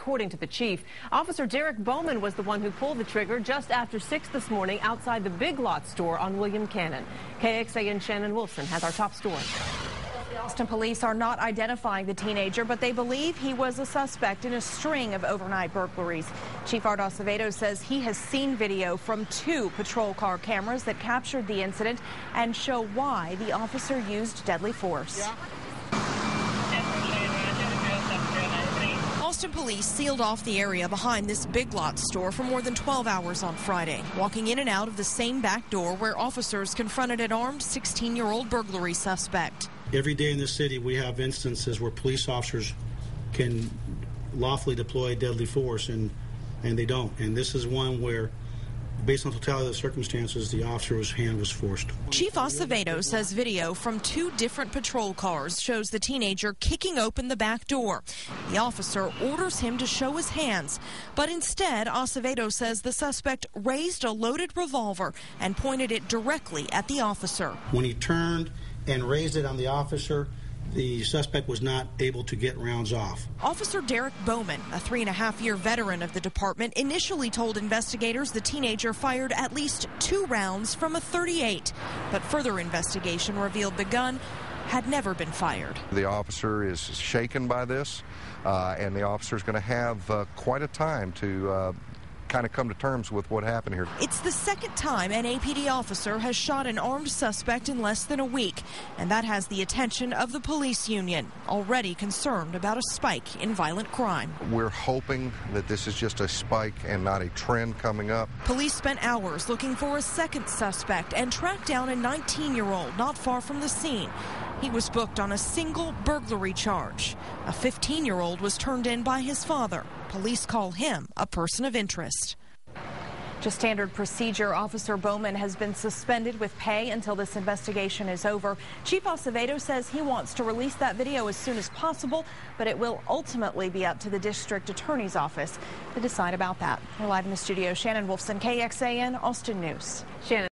According to the chief, Officer Derek Bowman was the one who pulled the trigger just after 6 this morning outside the Big Lots store on William Cannon. KXAN Shannon Wolfson has our top story. The Austin police are not identifying the teenager, but they believe he was a suspect in a string of overnight burglaries. Chief Art Acevedo says he has seen video from 2 patrol car cameras that captured the incident and show why the officer used deadly force. Yeah. Austin police sealed off the area behind this Big Lots store for more than 12 hours on Friday, walking in and out of the same back door where officers confronted an armed 16-year-old burglary suspect. Every day in this city we have instances where police officers can lawfully deploy deadly force and they don't. And this is one where, based on totality of the circumstances, the officer's hand was forced. Chief Acevedo says video from 2 different patrol cars shows the teenager kicking open the back door. The officer orders him to show his hands, but instead, Acevedo says the suspect raised a loaded revolver and pointed it directly at the officer. When he turned and raised it on the officer, the suspect was not able to get rounds off. Officer Derek Bowman, a 3.5-year veteran of the department, initially told investigators the teenager fired at least 2 rounds from a .38. But further investigation revealed the gun had never been fired. The officer is shaken by this, and the officer is going to have quite a time to kind of come to terms with what happened here. It's the second time an APD officer has shot an armed suspect in less than a week, and that has the attention of the police union, already concerned about a spike in violent crime. We're hoping that this is just a spike and not a trend coming up. Police spent hours looking for a second suspect and tracked down a 19-year-old not far from the scene. He was booked on a single burglary charge. A 15-year-old was turned in by his father. Police call him a person of interest. Just standard procedure, Officer Bowman has been suspended with pay until this investigation is over. Chief Acevedo says he wants to release that video as soon as possible, but it will ultimately be up to the district attorney's office to decide about that. We're live in the studio. Shannon Wolfson, KXAN, Austin News. Shannon.